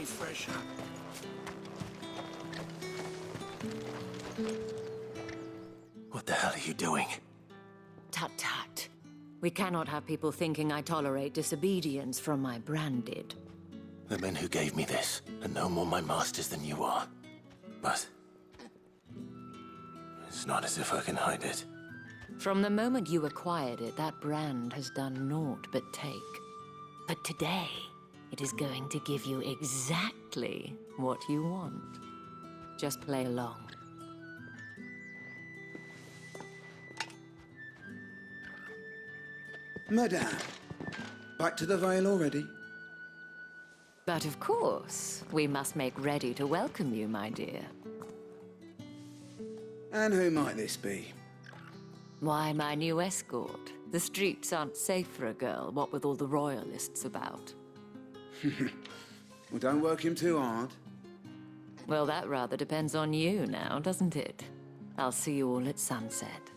fresher. What the hell are you doing? Tut tut. We cannot have people thinking I tolerate disobedience from my branded. The men who gave me this are no more my masters than you are. But it's not as if I can hide it. From the moment you acquired it, that brand has done naught but take. But today, it is going to give you exactly what you want. Just play along. Madame, back to the Vale already? But of course, we must make ready to welcome you, my dear. And who might this be? Why, my new escort. The streets aren't safe for a girl, what with all the royalists about. Well, don't work him too hard. Well, that rather depends on you now, doesn't it? I'll see you all at sunset.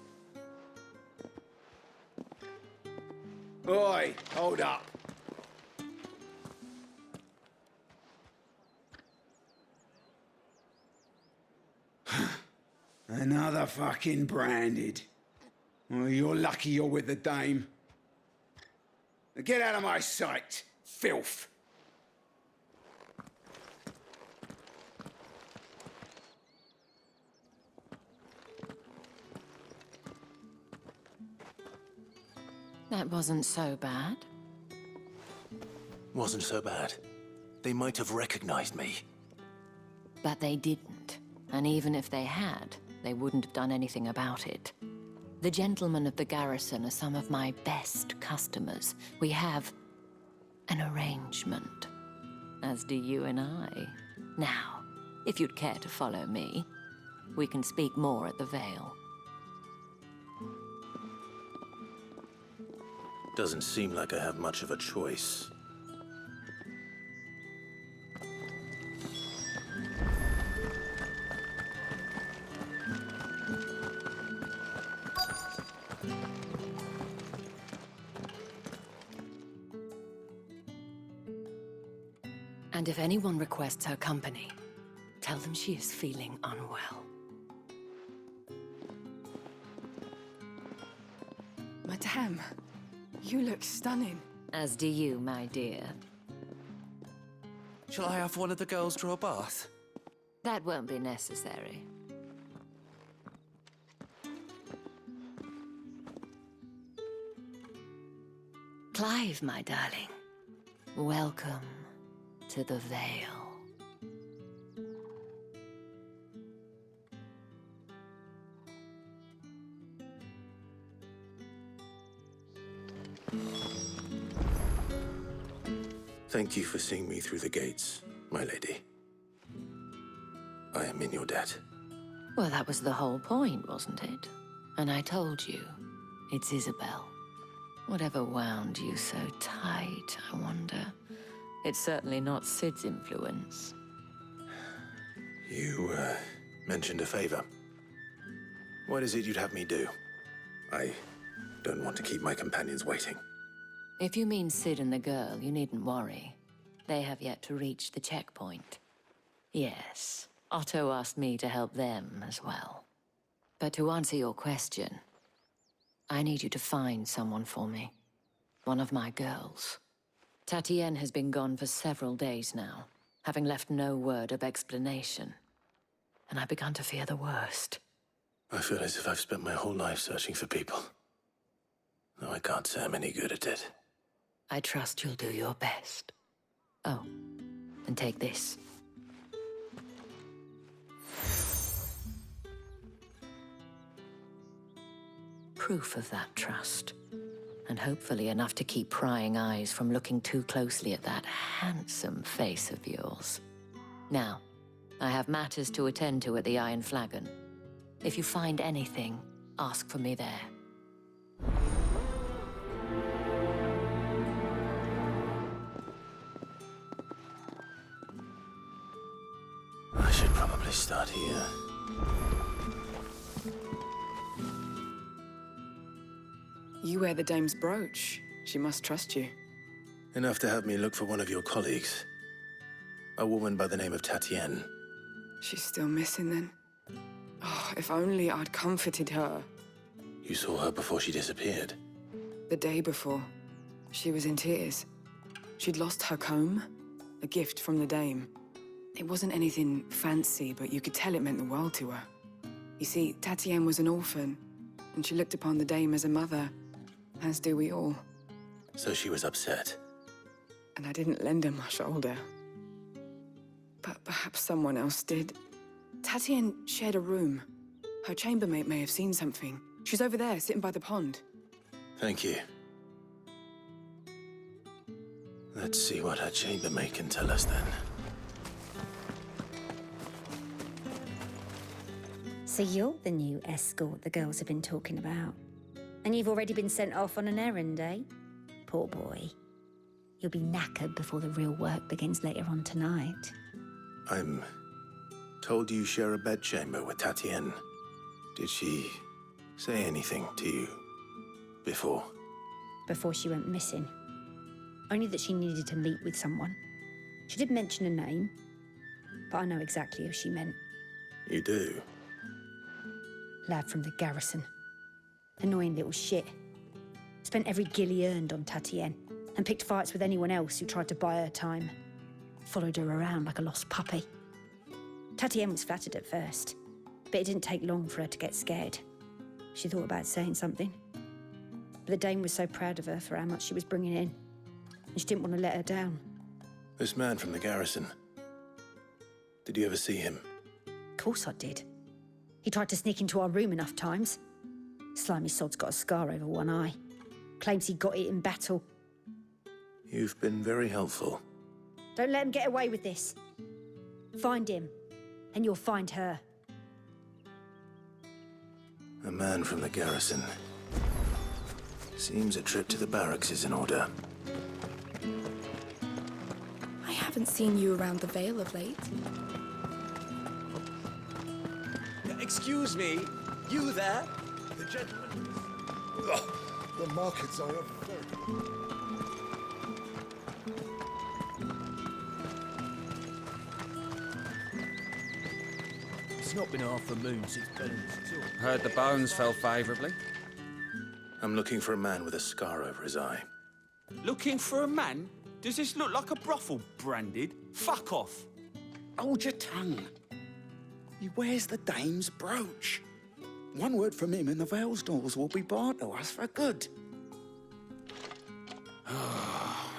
Oi, hold up. Another fucking branded. Well, you're lucky you're with the dame. Get out of my sight, filth. That wasn't so bad. Wasn't so bad. They might have recognized me. But they didn't. And even if they had, they wouldn't have done anything about it. The gentlemen of the garrison are some of my best customers. We have an arrangement, as do you and I. Now, if you'd care to follow me, we can speak more at the Vale. Doesn't seem like I have much of a choice. And if anyone requests her company, tell them she is feeling unwell. Madame, you look stunning. As do you, my dear. Shall I have one of the girls draw a bath? That won't be necessary. Clive, my darling. Welcome to the Vale. Thank you for seeing me through the gates, my lady. I am in your debt. Well, that was the whole point, wasn't it? And I told you, it's Isabel. Whatever wound you so tight, I wonder. It's certainly not Sid's influence. You, mentioned a favor. What is it you'd have me do? I don't want to keep my companions waiting. If you mean Sid and the girl, you needn't worry. They have yet to reach the checkpoint. Yes, Otto asked me to help them as well. But to answer your question, I need you to find someone for me. One of my girls. Tatienne has been gone for several days now, having left no word of explanation. And I've begun to fear the worst. I feel as if I've spent my whole life searching for people. Though I can't say I'm any good at it. I trust you'll do your best. Oh, and take this. Proof of that trust. And hopefully enough to keep prying eyes from looking too closely at that handsome face of yours. Now, I have matters to attend to at the Iron Flagon. If you find anything, ask for me there. I should probably start here. You wear the dame's brooch. She must trust you. Enough to have me look for one of your colleagues. A woman by the name of Tatienne. She's still missing then. Oh, if only I'd comforted her. You saw her before she disappeared. The day before, she was in tears. She'd lost her comb, a gift from the dame. It wasn't anything fancy, but you could tell it meant the world to her. You see, Tatienne was an orphan, and she looked upon the dame as a mother, as do we all. So she was upset. And I didn't lend her my shoulder. But perhaps someone else did. Tatienne shared a room. Her chambermaid may have seen something. She's over there, sitting by the pond. Thank you. Let's see what her chambermaid can tell us then. So you're the new escort the girls have been talking about. And you've already been sent off on an errand, eh? Poor boy. You'll be knackered before the real work begins later on tonight. I'm told you share a bedchamber with Tatienne. Did she say anything to you before? Before she went missing. Only that she needed to meet with someone. She did mention a name, but I know exactly who she meant. You do? Lad from the garrison. Annoying little shit. Spent every guil he earned on Tatienne, and picked fights with anyone else who tried to buy her time. Followed her around like a lost puppy. Tatienne was flattered at first, but it didn't take long for her to get scared. She thought about saying something. But the dame was so proud of her for how much she was bringing in, and she didn't want to let her down. This man from the garrison. Did you ever see him? Of course I did. He tried to sneak into our room enough times. Slimy sod's got a scar over one eye. Claims he got it in battle. You've been very helpful. Don't let him get away with this. Find him, and you'll find her. A man from the garrison. Seems a trip to the barracks is in order. I haven't seen you around the Vale of late. Excuse me, you there? The gentleman. The markets are overflowed. It's not been half a moon since Bellamy's tour. Heard the bones fell favourably. I'm looking for a man with a scar over his eye. Looking for a man? Does this look like a brothel, Branded? Fuck off. Hold your tongue. He wears the dame's brooch. One word from him and the Vale's doors will be barred to us for good.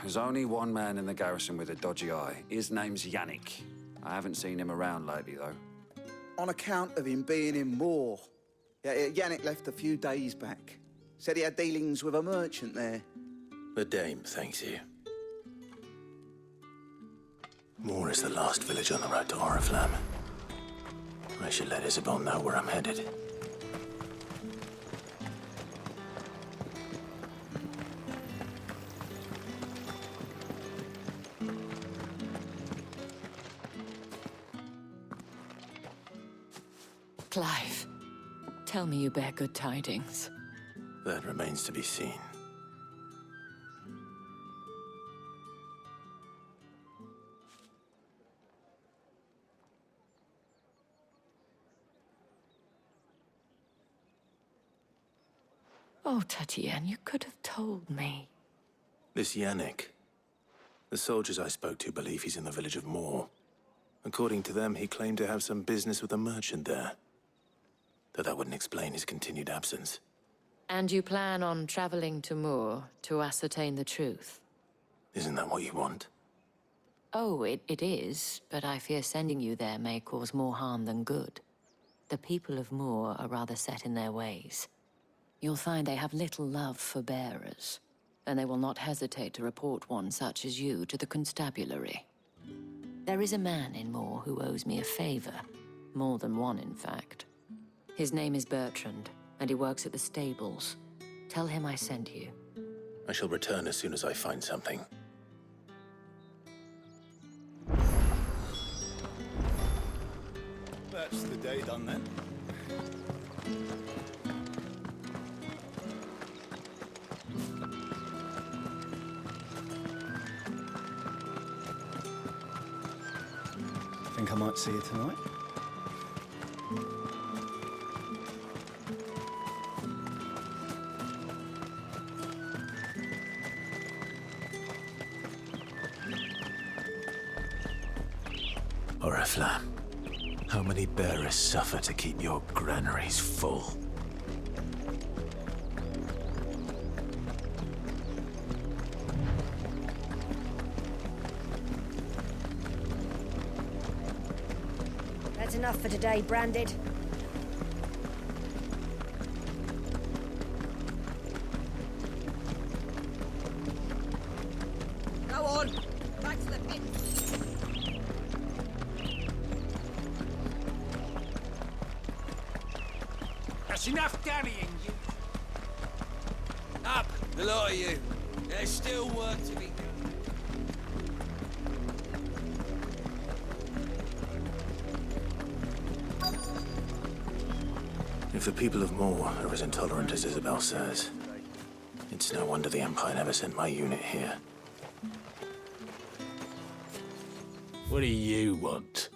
There's only one man in the garrison with a dodgy eye. His name's Yannick. I haven't seen him around lately, though. On account of him being in Moor. Yeah, Yannick left a few days back. Said he had dealings with a merchant there. The dame thanks you. Moor is the last village on the road to Oriflamme. I should let Isabel know where I'm headed. Clive, tell me you bear good tidings. That remains to be seen. Oh, Tatienne, you could have told me. This Yannick. The soldiers I spoke to believe he's in the village of Moor. According to them, he claimed to have some business with a merchant there. Though that wouldn't explain his continued absence. And you plan on traveling to Moor to ascertain the truth? Isn't that what you want? Oh, it is, but I fear sending you there may cause more harm than good. The people of Moor are rather set in their ways. You'll find they have little love for bearers, and they will not hesitate to report one such as you to the constabulary. There is a man in Moor who owes me a favor. More than one, in fact. His name is Bertrand, and he works at the stables. Tell him I sent you. I shall return as soon as I find something. That's the day done then. think I might see you tonight? Oriflamme, how many bearers suffer to keep your granaries full? That's enough for today, Branded. Go on! Back to the pit! That's enough carrying you. Up, the lot of you. There's still work to be done. If the people of Moor are as intolerant as Isabel says, it's no wonder the Empire never sent my unit here. What do you want?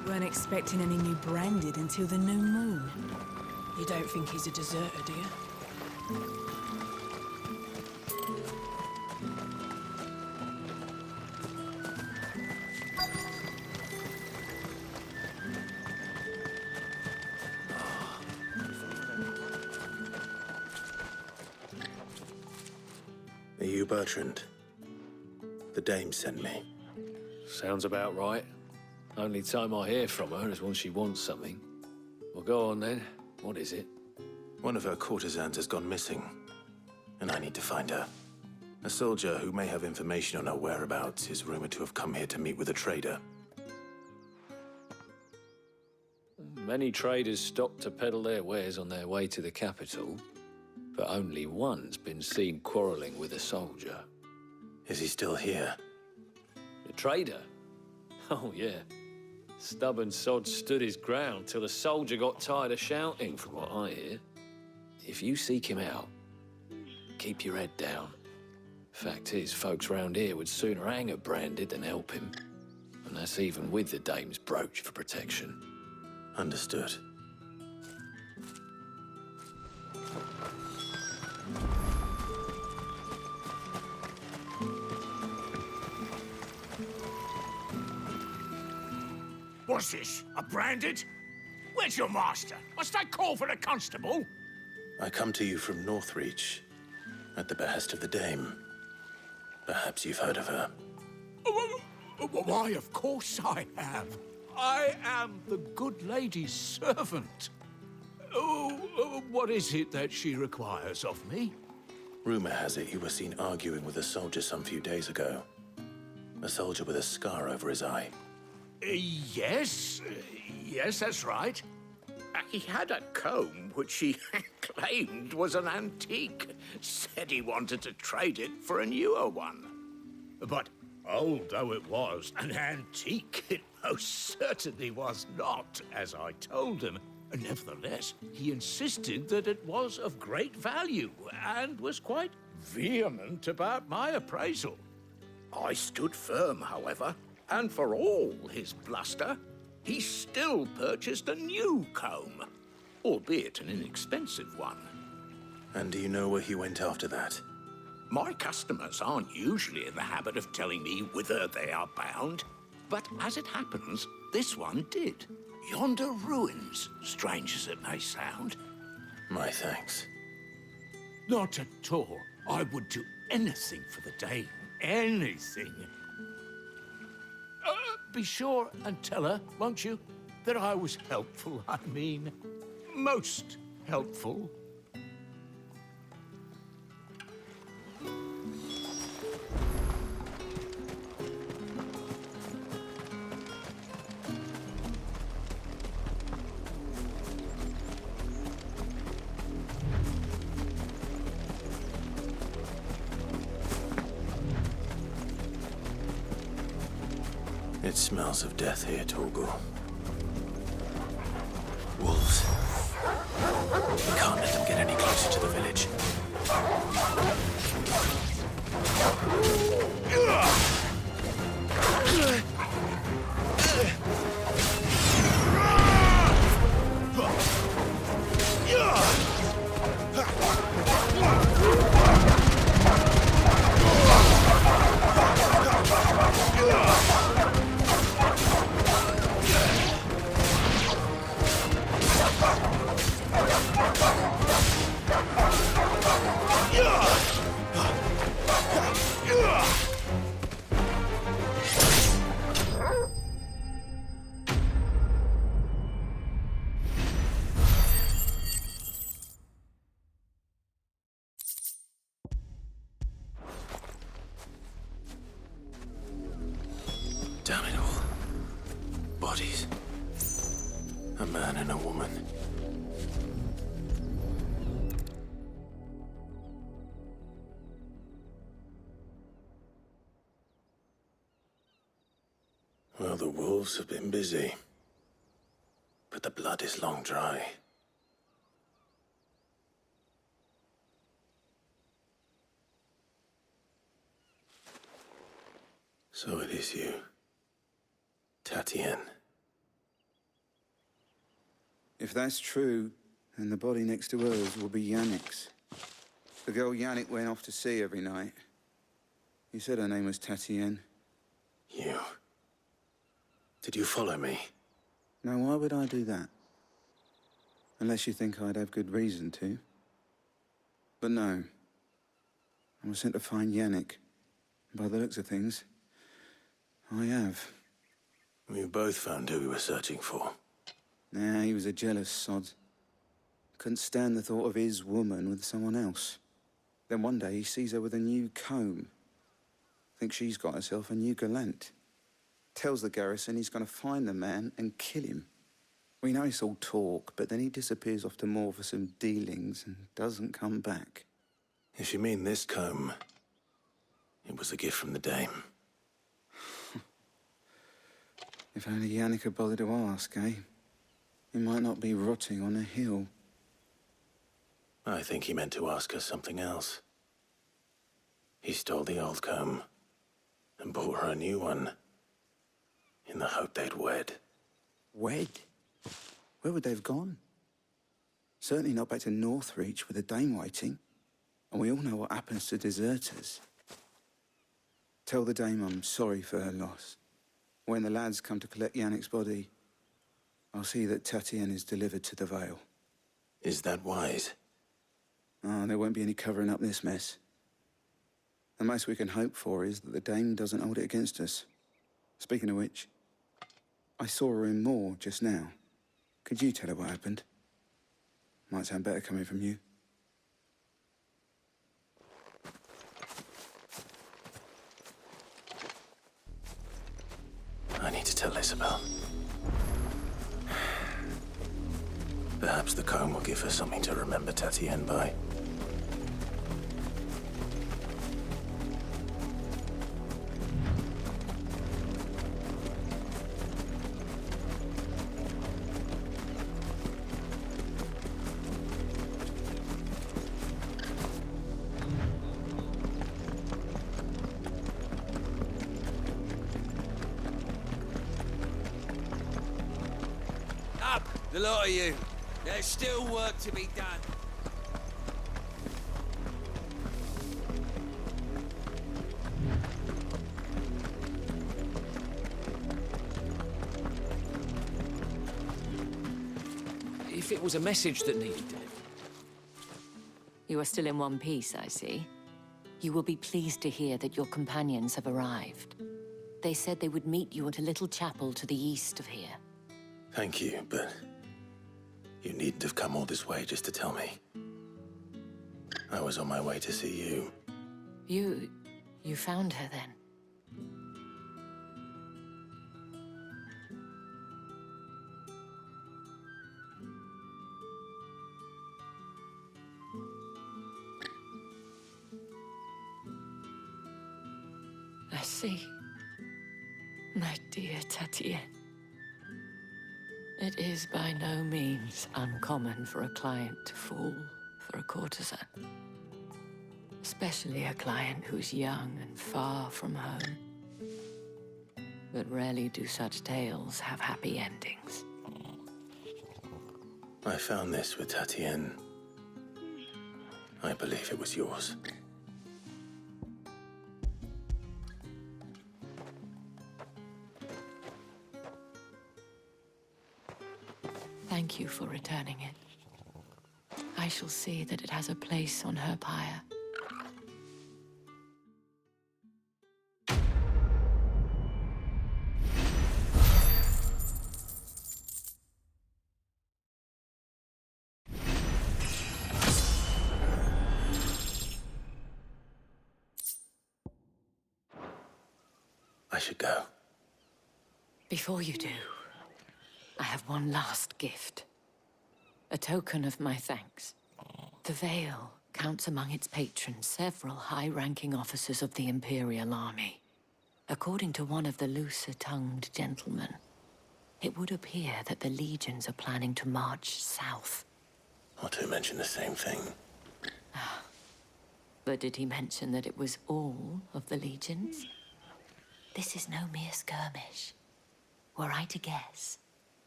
Weren't expecting any new Branded until the new moon. You don't think he's a deserter, do you? Are you Bertrand? The dame sent me. Sounds about right. Only time I hear from her is when she wants something. Well, go on then. What is it? One of her courtesans has gone missing, and I need to find her. A soldier who may have information on her whereabouts is rumored to have come here to meet with a trader. Many traders stop to peddle their wares on their way to the capital, but only one's been seen quarreling with a soldier. Is he still here? The trader? Oh, yeah. Stubborn sod stood his ground till the soldier got tired of shouting, from what I hear. If you seek him out, keep your head down. Fact is, folks round here would sooner hang a Branded than help him. And that's even with the dame's brooch for protection. Understood. What's this? A Branded? Where's your master? Must I call for the constable? I come to you from Northreach, at the behest of the dame. Perhaps you've heard of her. Why, of course I have. I am the good lady's servant. What is it that she requires of me? Rumor has it you were seen arguing with a soldier some few days ago. A soldier with a scar over his eye. Yes, that's right. He had a comb which he claimed was an antique. Said he wanted to trade it for a newer one. But old though it was, an antique it most certainly was not, as I told him. Nevertheless, he insisted that it was of great value and was quite vehement about my appraisal. I stood firm, however, and for all his bluster, he still purchased a new comb, albeit an inexpensive one. And do you know where he went after that? My customers aren't usually in the habit of telling me whither they are bound, but as it happens, this one did. Yonder ruins, strange as it may sound. My thanks. Not at all. I would do anything for the dame. Anything. Be sure and tell her, won't you, that I was helpful, I mean, most helpful. It smells of death here, Torgal. Wolves. We can't let them get any closer to the village. Damn it all. Bodies. A man and a woman. Well, the wolves have been busy. But the blood is long dry. So it is you. Tatienne. If that's true, then the body next to hers will be Yannick's. The girl Yannick went off to see every night. He said her name was Tatienne. You. Did you follow me? Now, why would I do that? Unless you think I'd have good reason to. But no. I was sent to find Yannick. By the looks of things, I have. We both found who we were searching for. Nah, he was a jealous sod. Couldn't stand the thought of his woman with someone else. Then one day he sees her with a new comb. Thinks she's got herself a new gallant. Tells the garrison he's gonna find the man and kill him. We know it's all talk, but then he disappears off to Moor for some dealings and doesn't come back. If you mean this comb, it was a gift from the dame. If only Yannick had bothered to ask, eh? He might not be rotting on a hill. I think he meant to ask her something else. He stole the old comb and bought her a new one in the hope they'd wed. Wed? Where would they have gone? Certainly not back to Northreach with a dame waiting. And we all know what happens to deserters. Tell the dame I'm sorry for her loss. When the lads come to collect Yannick's body, I'll see that Tatienne is delivered to the Vale. Is that wise? Ah, there won't be any covering up this mess. The most we can hope for is that the dame doesn't hold it against us. Speaking of which, I saw her in Moor just now. Could you tell her what happened? Might sound better coming from you. I need to tell Isabel. Perhaps the comb will give her something to remember Tatienne by. Up, the lot of you. There's still work to be done. If it was a message that needed delivered. You are still in one piece, I see. You will be pleased to hear that your companions have arrived. They said they would meet you at a little chapel to the east of here. Thank you, but you needn't have come all this way just to tell me. I was on my way to see you. You found her then? I see. My dear Tatien, it is by no means uncommon for a client to fall for a courtesan. Especially a client who's young and far from home. But rarely do such tales have happy endings. I found this with Tatien. I believe it was yours. Thank you for returning it. I shall see that it has a place on her pyre. I should go. Before you do, I have one last gift. A token of my thanks. The Vale counts among its patrons several high-ranking officers of the Imperial Army. According to one of the looser-tongued gentlemen, it would appear that the legions are planning to march south. Otto mentioned the same thing. But did he mention that it was all of the legions? This is no mere skirmish. Were I to guess,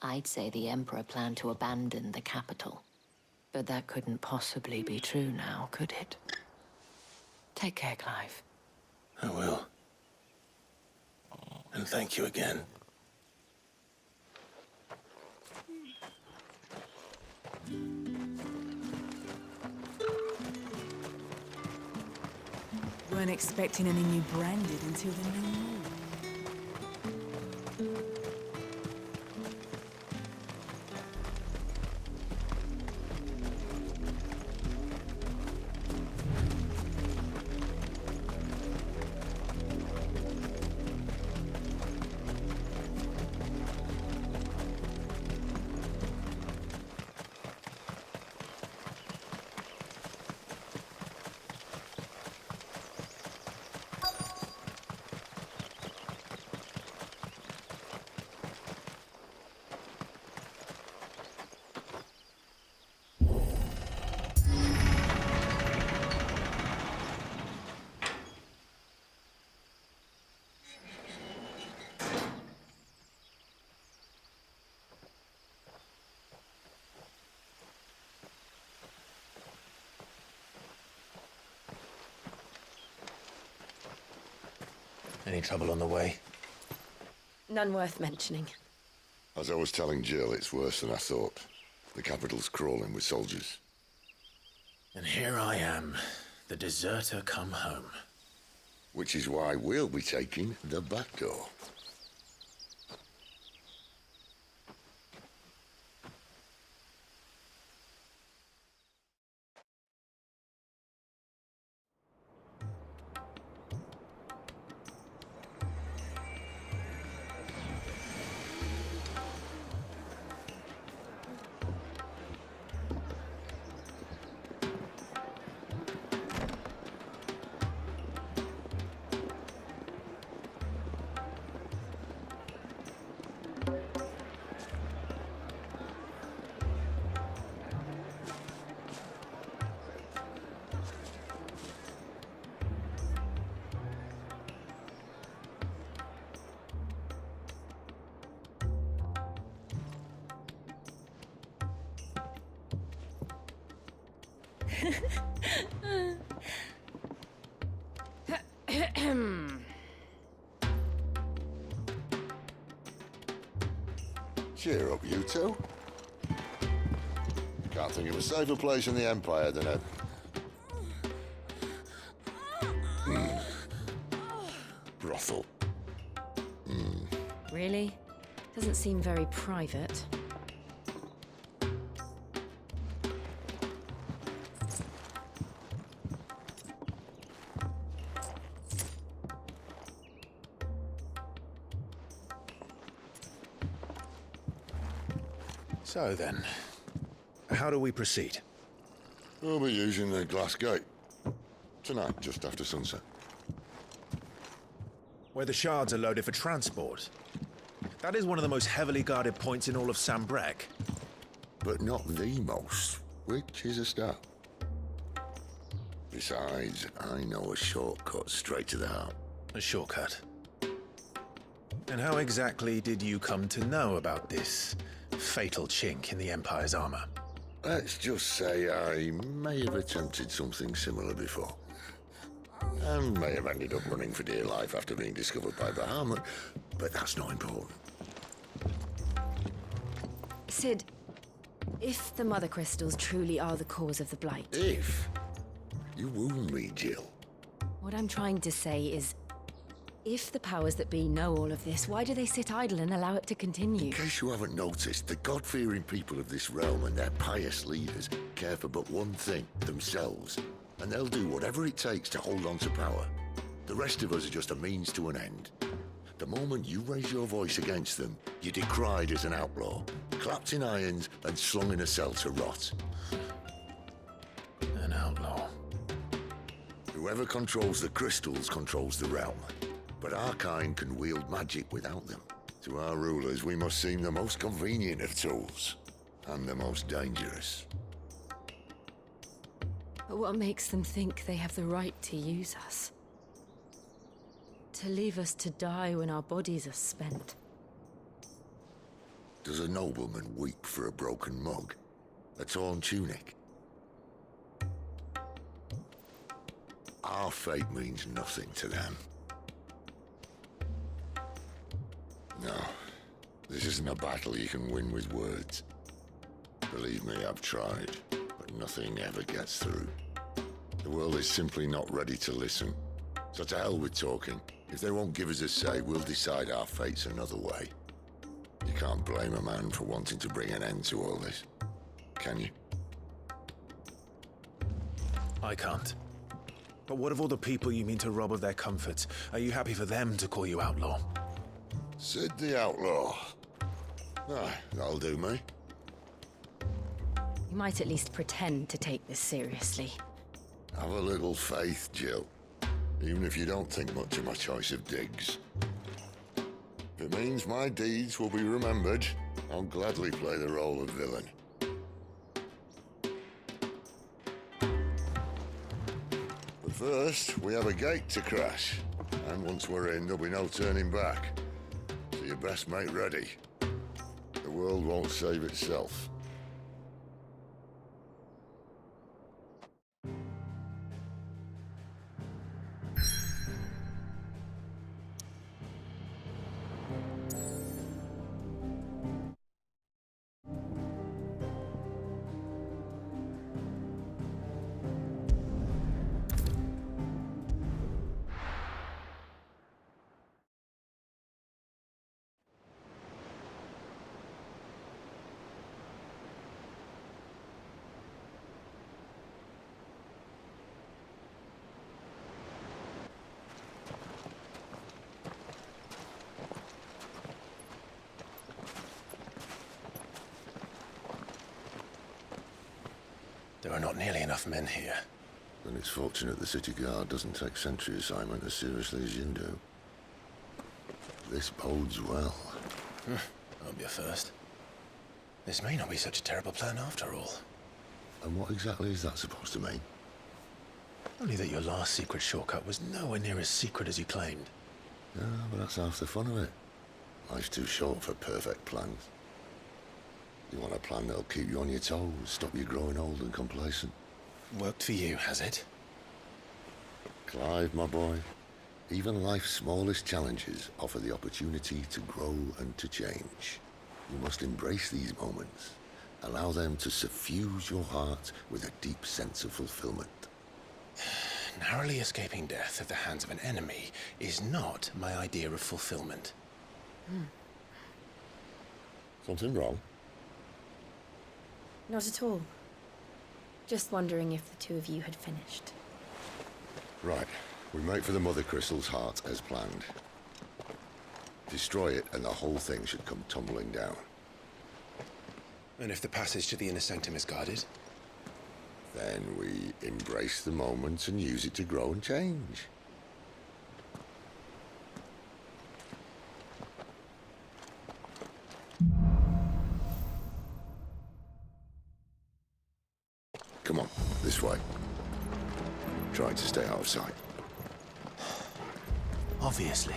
I'd say the Emperor planned to abandon the capital. But that couldn't possibly be true now, could it? Take care, Clive. I will. And thank you again. Weren't expecting any new branded until the new moon. Any trouble on the way? None worth mentioning. As I was telling Jill, it's worse than I thought. The capital's crawling with soldiers. And here I am, the deserter come home. Which is why we'll be taking the back door. Cheer up, you two. Can't think of a safer place in the Empire than a... brothel. Really? Doesn't seem very private. So then, how do we proceed? We'll be using the glass gate. Tonight, just after sunset. where the shards are loaded for transport. That is one of the most heavily guarded points in all of Sambrek. But not the most, which is a start. Besides, I know a shortcut straight to the heart. A shortcut? And how exactly did you come to know about this fatal chink in the Empire's armor? Let's just say I may have attempted something similar before. And may have ended up running for dear life after being discovered by Bahamut, but that's not important. Sid, if the Mother Crystals truly are the cause of the Blight... If? You wound me, Jill. What I'm trying to say is, if the powers that be know all of this, why do they sit idle and allow it to continue? In case you haven't noticed, the God-fearing people of this realm and their pious leaders care for but one thing, themselves. And they'll do whatever it takes to hold on to power. The rest of us are just a means to an end. The moment you raise your voice against them, you're decried as an outlaw, clapped in irons and slung in a cell to rot. An outlaw. Whoever controls the crystals controls the realm. But our kind can wield magic without them. To our rulers, we must seem the most convenient of tools, and the most dangerous. But what makes them think they have the right to use us? To leave us to die when our bodies are spent? Does a nobleman weep for a broken mug? A torn tunic? Our fate means nothing to them. No, this isn't a battle you can win with words. Believe me, I've tried, but nothing ever gets through. The world is simply not ready to listen. So to hell with talking. If they won't give us a say, we'll decide our fates another way. You can't blame a man for wanting to bring an end to all this, can you? I can't. But what of all the people you mean to rob of their comforts? Are you happy for them to call you outlaw? Sid the Outlaw. Ah, that'll do me. You might at least pretend to take this seriously. Have a little faith, Jill. Even if you don't think much of my choice of digs. If it means my deeds will be remembered, I'll gladly play the role of villain. But first, we have a gate to crash. And once we're in, there'll be no turning back. So you best make ready. The world won't save itself. There are not nearly enough men here. Then it's fortunate the city guard doesn't take sentry assignment as seriously as you do. This bodes well. That'll be a first. This may not be such a terrible plan after all. And what exactly is that supposed to mean? Only that your last secret shortcut was nowhere near as secret as you claimed. Yeah, but that's half the fun of it. Life's too short for perfect plans. You want a plan that'll keep you on your toes, stop you growing old and complacent. Worked for you, has it? Clive, my boy, even life's smallest challenges offer the opportunity to grow and to change. You must embrace these moments. Allow them to suffuse your heart with a deep sense of fulfillment. Narrowly escaping death at the hands of an enemy is not my idea of fulfillment. Something wrong? Not at all. Just wondering if the two of you had finished. Right. We make for the Mother Crystal's heart as planned. Destroy it and the whole thing should come tumbling down. And if the passage to the inner sanctum is guarded? Then we embrace the moment and use it to grow and change. Come on, this way. Trying to stay out of sight. Obviously.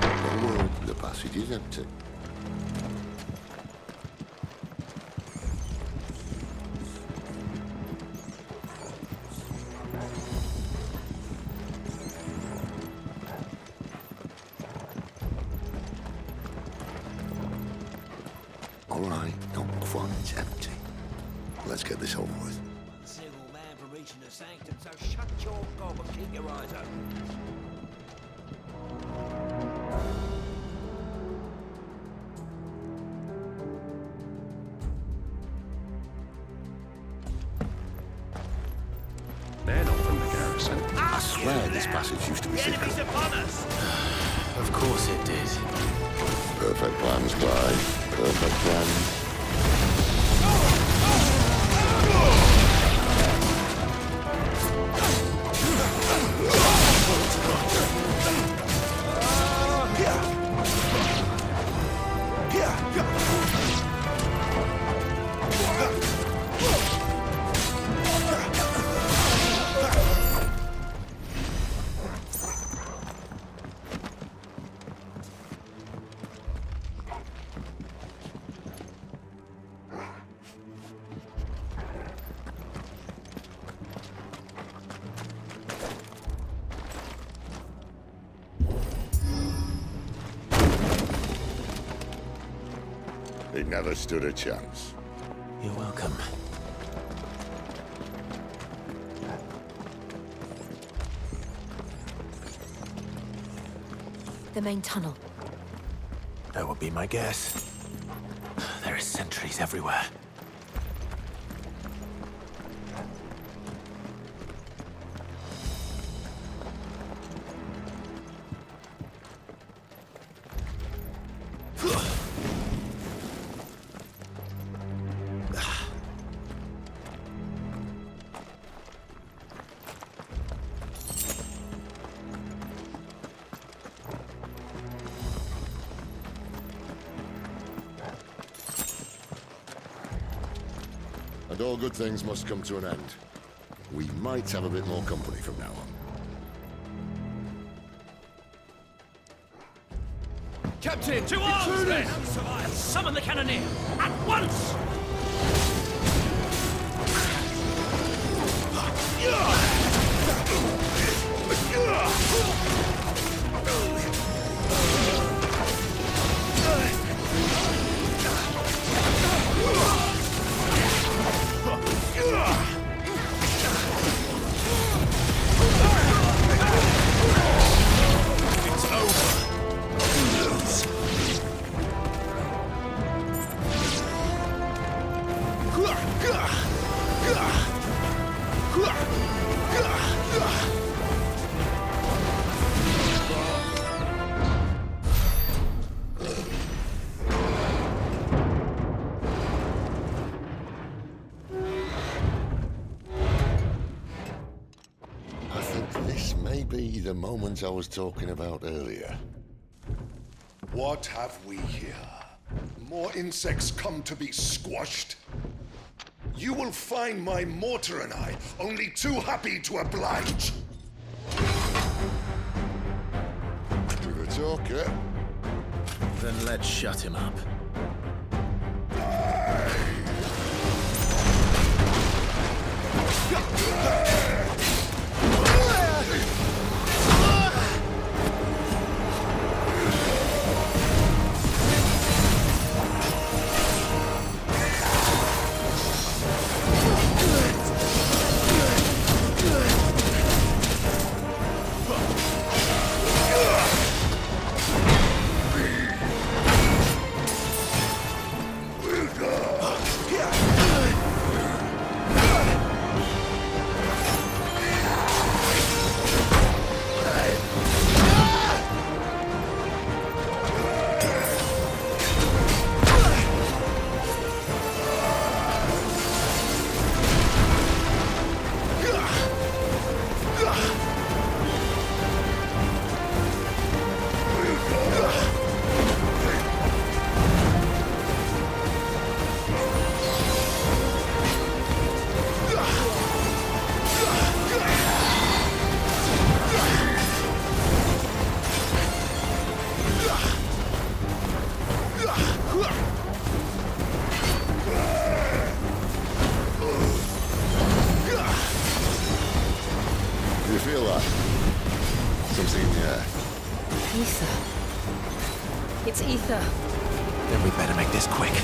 Oh, the passage is empty. All right, not quite empty. Let's get this over with. Single man for reaching the sanctum, so shut your gob and keep your eyes open. They're not from the garrison. I swear this passage used to be secret. Enemies upon us! Of course it did. Perfect plans, Clyde. Perfect plans. They never stood a chance. You're welcome. The main tunnel. That would be my guess. There are sentries everywhere. And all good things must come to an end. We might have a bit more company from now on. Captain, to arms then! Summon the cannoneer! At once! It's over. I think this may be the moment I was talking about earlier. What have we here? More insects come to be squashed? You will find my mortar and I only too happy to oblige. With a talker. Then let's shut him up. Something in the air. Ether. It's ether. Then we better make this quick.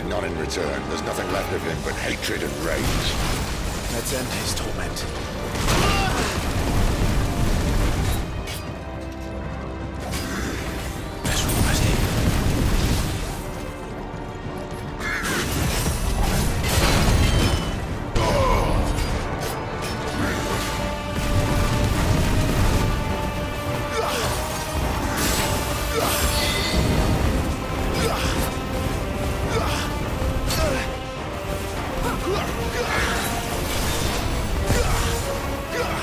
None in return. There's nothing left of him but hatred and rage. Let's end his torment. Let's request him. Go!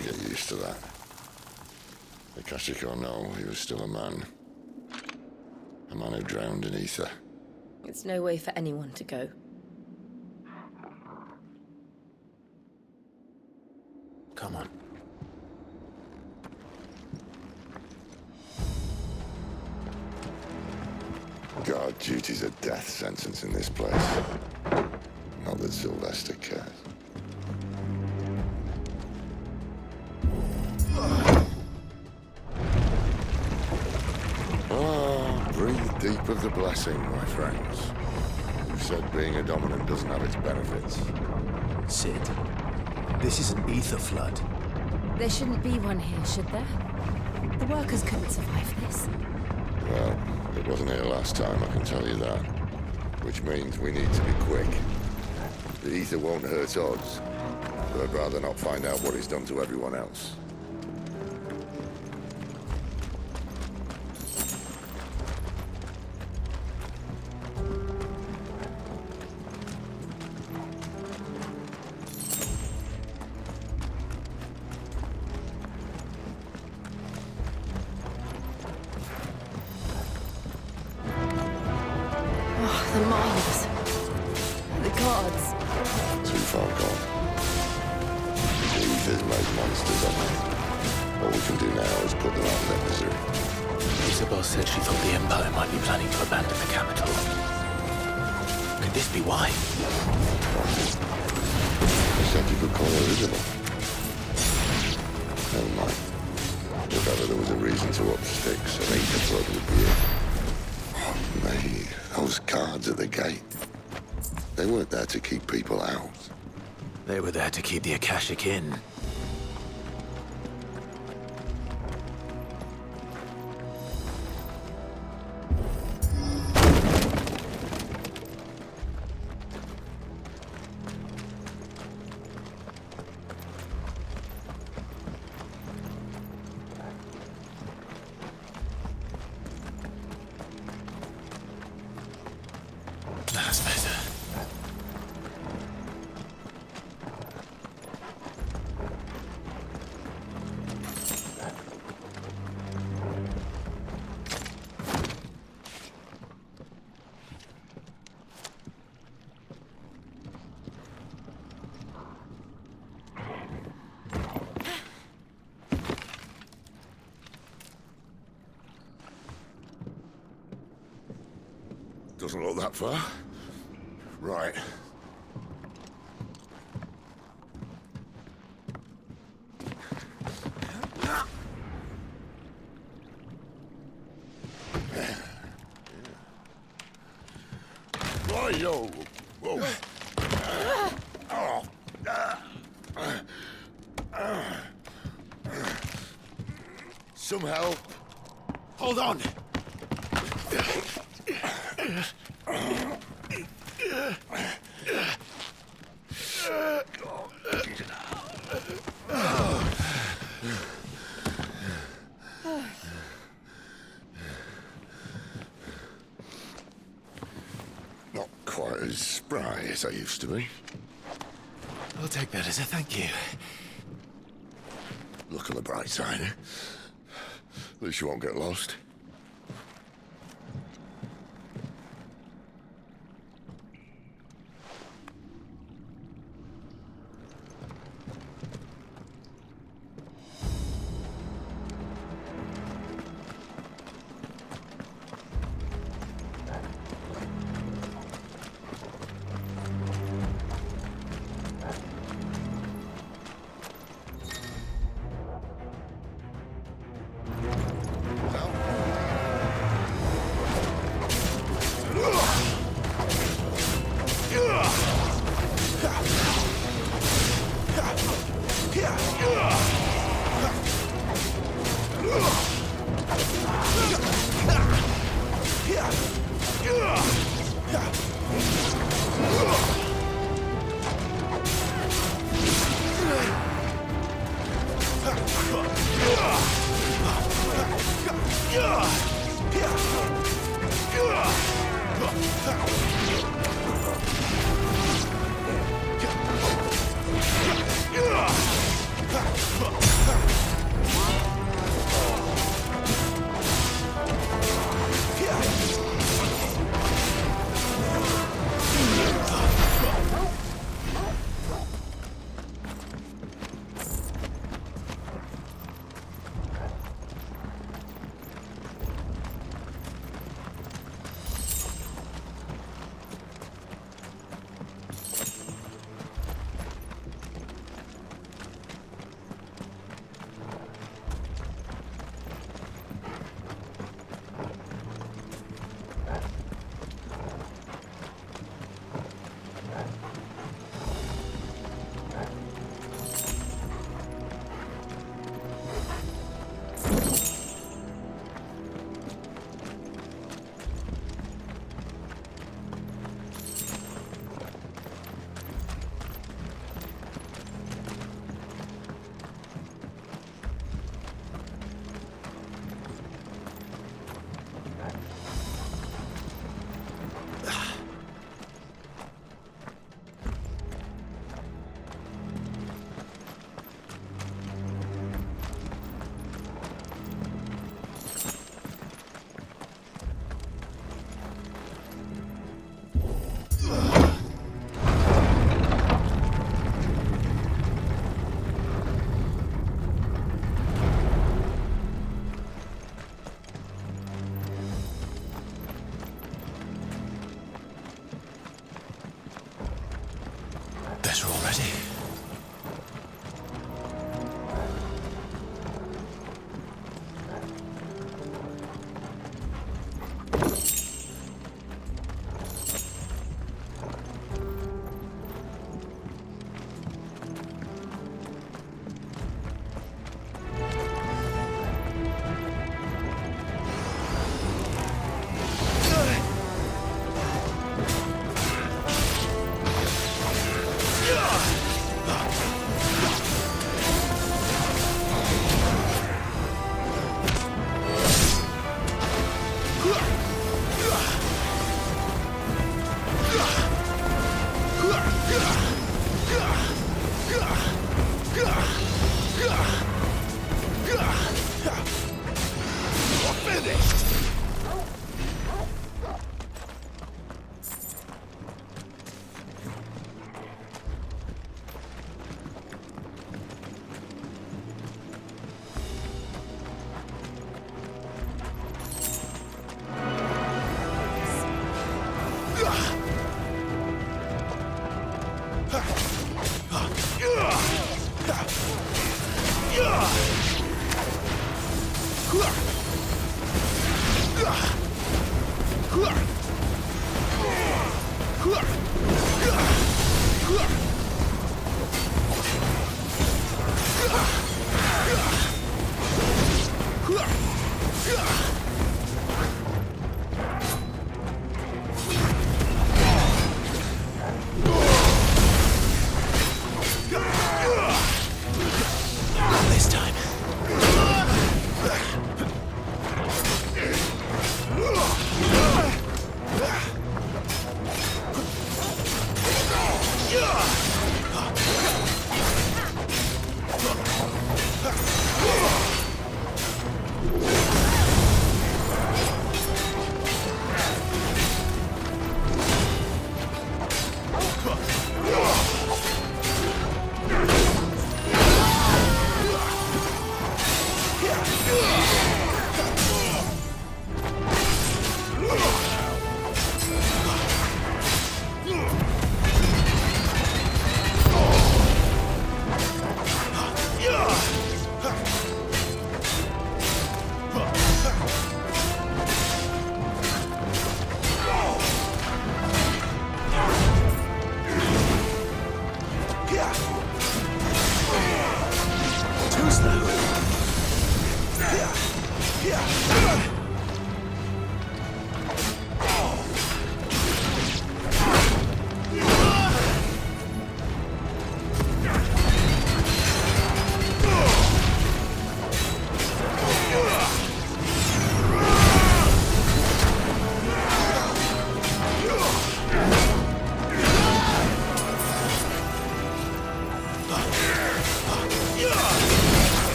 never get used to that. Akashic or no, he was still a man. A man who drowned in ether. It's no way for anyone to go. Come on. Guard duty's a death sentence in this place. Not that Sylvester cares. Breathe deep of the blessing, my friends. Who said being a dominant doesn't have its benefits? Sid, this is an ether flood. There shouldn't be one here, should there? The workers couldn't survive this. Well, it wasn't here last time, I can tell you that. Which means we need to be quick. The ether won't hurt odds, but I'd rather not find out what it's done to everyone else. The mines. The gods. Too far gone. The ether's made monsters of them. All we can do now is put them out of their misery. Isabel said she thought the Empire might be planning to abandon the capital. Could this be why? I said you could call her Isabel. Never mind. If ever there was a reason to up sticks, an ether flood would be it. Oh, mate, those guards at the gate. They weren't there to keep people out. They were there to keep the Akashic in. That's better. Doesn't look that far. Right. Right-yo. Whoa. Some help. Hold on. Not quite as spry as I used to be. I'll take that as a thank you. Look on the bright side, eh? At least you won't get lost.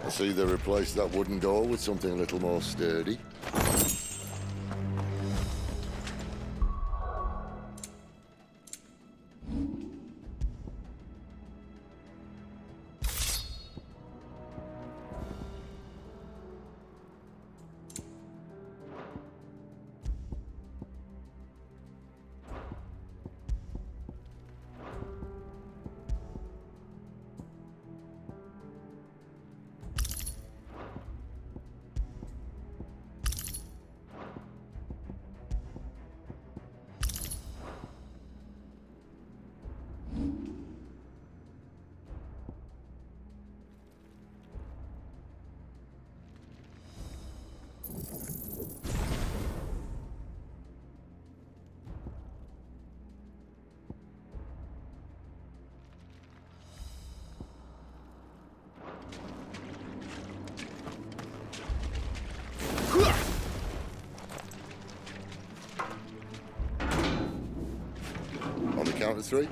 I see they replaced that wooden door with something a little more sturdy. Count of 3.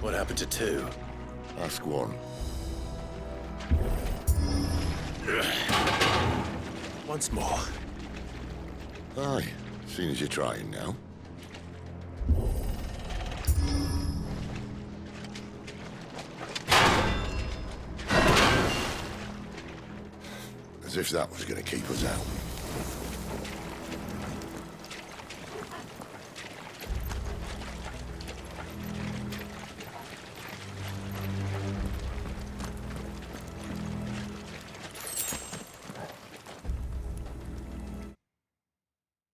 What happened to 2? Ask 1. Once more. Aye, seeing as you're trying now. As if that was going to keep us out.